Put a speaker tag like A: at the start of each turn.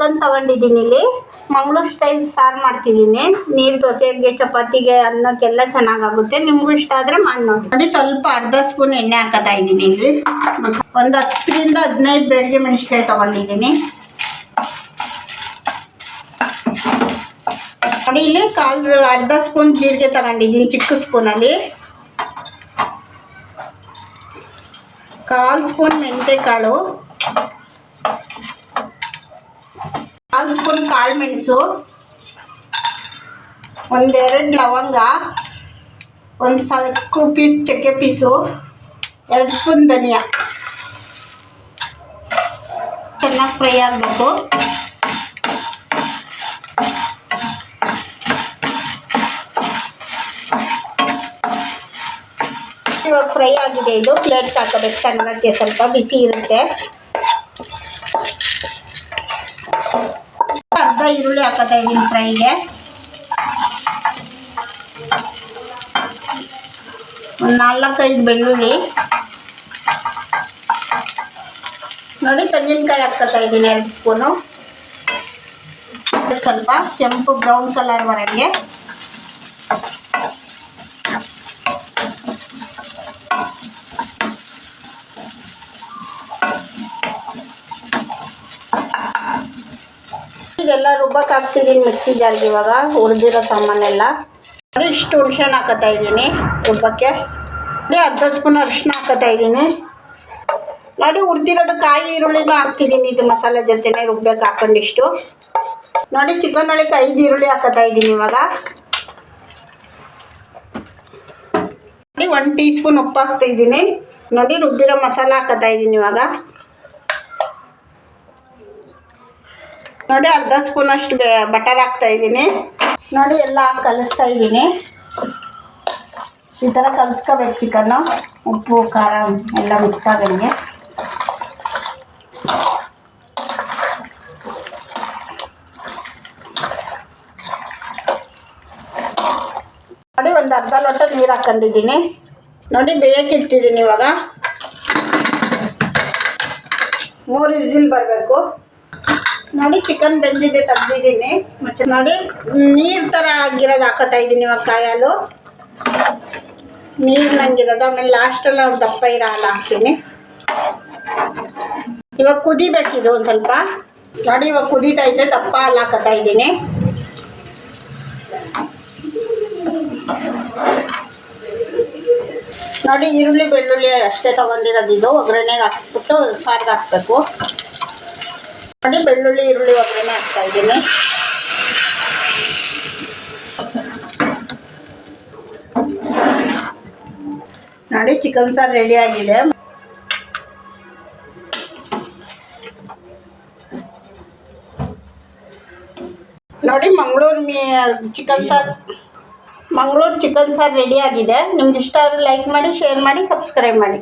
A: Chicken ತಗೊಂಡಿದ್ದೀನಿ. ಇಲ್ಲಿ Mangaluru style ಸಾರು ಮಾಡ್ತಿದ್ದೀನಿ. ನೀರು ದೋಸೆಗೆ, ಚಪಾತಿಗೆ, ಅನ್ನಕ್ಕೆಲ್ಲ ಚೆನ್ನಾಗಾಗುತ್ತೆ. ನಿಮಗೂ ಇಷ್ಟ ಆದರೆ ಮಾಡಿ ನೋಡಿ. ಸ್ವಲ್ಪ ಅರ್ಧ ಸ್ಪೂನ್ ಎಣ್ಣೆ ಹಾಕೋತಾ ಇದ್ದೀನಿ. ಇಲ್ಲಿ ಒಂದು 10ರಿಂದ 15 ಬೇಡಿಗೆ ಮೆಣಸಿನ್ಕಾಯಿ ತಗೊಂಡಿದ್ದೀನಿ. ನೋಡಿ, ಇಲ್ಲಿ ಅರ್ಧ ಸ್ಪೂನ್ ಜೀರಿಗೆ ತಗೊಂಡಿದ್ದೀನಿ ಚಿಕ್ಕ ಸ್ಪೂನಲ್ಲಿ. 1/4 ಸ್ಪೂನ್ ಮೆಂತ್ಯಕಾಳು, 1/4 ಸ್ಪೂನ್ ಕಾಳು ಮೆಣಸು, 1-2 ಲವಂಗ, 1 ಸಾಕು ಪೀಸ್ ಚಕ್ಕೆ ಪೀಸು, 2 ಸ್ಪೂನ್ ಧನಿಯಾ. ಚೆನ್ನಾಗಿ ಫ್ರೈ ಆಗಬೇಕು. ಇವಾಗ ಫ್ರೈ ಆಗಿದೆ. ಇದು ಪ್ಲೇಟ್ಗೆ ಹಾಕೋಬೇಕು ಚೆನ್ನಾಗಿ, ಸ್ವಲ್ಪ ಬಿಸಿ ಇರುತ್ತೆ. ಅರ್ಧ ಈರುಳ್ಳಿ ಹಾಕೋತಾ ಇದ್ದೀನಿ ಫ್ರೈಗೆ. ಒಂದು 4-5 ಬೆಳ್ಳುಳ್ಳಿ. ನೋಡಿ, ತೆಂಗಿನಕಾಯಿ ಹಾಕೋತಾ ಇದ್ದೀನಿ 2 ಸ್ಪೂನು. ಸ್ವಲ್ಪ ಕೆಂಪು ಬ್ರೌನ್ ಕಲರ್ವರೆಗೆ. ಇದೆಲ್ಲ ರುಬ್ಬಕ್ಕೆ ಹಾಕ್ತಿದ್ದೀನಿ ಮಿಕ್ಸಿ ಜಾರ್ಗೆ. ಇವಾಗ ಹುರಿದಿರೋ ಸಾಮಾನೆಲ್ಲ ನೋಡಿ, ಇಷ್ಟು ಹುಣಸೆಹಣ್ಣು ಹಾಕೋತಾ ಇದ್ದೀನಿ ರುಬ್ಬಕ್ಕೆ. ನೋಡಿ, ಅರ್ಧ ಸ್ಪೂನ್ ಅರಿಶಿನ ಹಾಕೋತಾ ಇದ್ದೀನಿ. ನೋಡಿ, ಹುರಿದಿರೋದು ಕಾಯಿ ಈರುಳ್ಳಿನೂ ಹಾಕ್ತಿದ್ದೀನಿ. ಇದು ಮಸಾಲೆ ಜೊತೆನೇ ರುಬ್ಬಕ್ಕೆ ಹಾಕೊಂಡಿಷ್ಟು. ನೋಡಿ, ಚಿಕನ್ ಒಳಗೆ 5 ಈರುಳ್ಳಿ ಹಾಕೋತಾ ಇದ್ದೀನಿ ಇವಾಗ. ನೋಡಿ, 1 ಟೀ ಸ್ಪೂನ್ ಉಪ್ಪು ಹಾಕ್ತಿದ್ದೀನಿ. ನೋಡಿ, ರುಬ್ಬಿರೋ ಮಸಾಲ ಹಾಕೋತಾ ಇದ್ದೀನಿ ಇವಾಗ. ನೋಡಿ, ಅರ್ಧ ಸ್ಪೂನ್ ಅಷ್ಟು ಬಟರ್ ಹಾಕ್ತಾ ಇದ್ದೀನಿ. ನೋಡಿ, ಎಲ್ಲ ಕಲಿಸ್ತಾ ಇದ್ದೀನಿ. ಈ ಥರ ಕಲಿಸ್ಕೋಬೇಕು ಚಿಕನ್ನು. ಉಪ್ಪು ಖಾರ ಎಲ್ಲ ಮಿಕ್ಸ್ ಆಗಂಗೆ. ನೋಡಿ, ಒಂದು ಅರ್ಧ ಲೋಟ ನೀರು ಹಾಕೊಂಡಿದ್ದೀನಿ. ನೋಡಿ, ಬೇಯಕ್ಕೆ ಇಡ್ತಿದ್ದೀನಿ ಇವಾಗ. 3 ವಿಸಿಲ್ ಬರಬೇಕು. ನೋಡಿ, ಚಿಕನ್ ಬೆಂದಿದೆ, ತೆಗ್ದಿದ್ದೀನಿ. ಮತ್ತೆ ನೋಡಿ, ನೀರು ಥರ ಆಗಿರೋದು ಹಾಕೋತಾ ಇದ್ದೀನಿ ಇವಾಗ. ಕಾಯಿ ನೀರು ನಂಗಿರೋದು. ಆಮೇಲೆ ಲಾಸ್ಟಲ್ಲಿ ಅವ್ರು ದಪ್ಪ ಇರೋ ಹಾಲು ಹಾಕ್ತೀನಿ. ಇವಾಗ ಕುದಿಬೇಕಿದು ಒಂದು ಸ್ವಲ್ಪ. ನೋಡಿ, ಇವಾಗ ಕುದೀತಾ ಇದೆ. ದಪ್ಪ ಹಾಲು ಹಾಕೋತಾ ಇದ್ದೀನಿ. ನೋಡಿ, ಈರುಳ್ಳಿ ಬೆಳ್ಳುಳ್ಳಿ ಅಷ್ಟೇ ತೊಗೊಂಡಿರೋದು. ಇದು ಒಗ್ಗರಣೆಗೆ ಹಾಕ್ಬಿಟ್ಟು ಸಾರಿಗೆ ಹಾಕಬೇಕು. ನೋಡಿ, ಬೆಳ್ಳುಳ್ಳಿ ಈರುಳ್ಳಿ ಒಗ್ಗರಣೆ ಹಾಕ್ತಾ ಇದ್ದೀನಿ. ನೋಡಿ, ಚಿಕನ್ ಸಾರು ರೆಡಿ ಆಗಿದೆ. ನೋಡಿ, ಮಂಗಳೂರು ಚಿಕನ್ ಸಾರು ರೆಡಿ ಆಗಿದೆ. ನಿಮ್ಗೆ ಇಷ್ಟ ಆದರೆ ಲೈಕ್ ಮಾಡಿ, ಶೇರ್ ಮಾಡಿ, ಸಬ್ಸ್ಕ್ರೈಬ್ ಮಾಡಿ.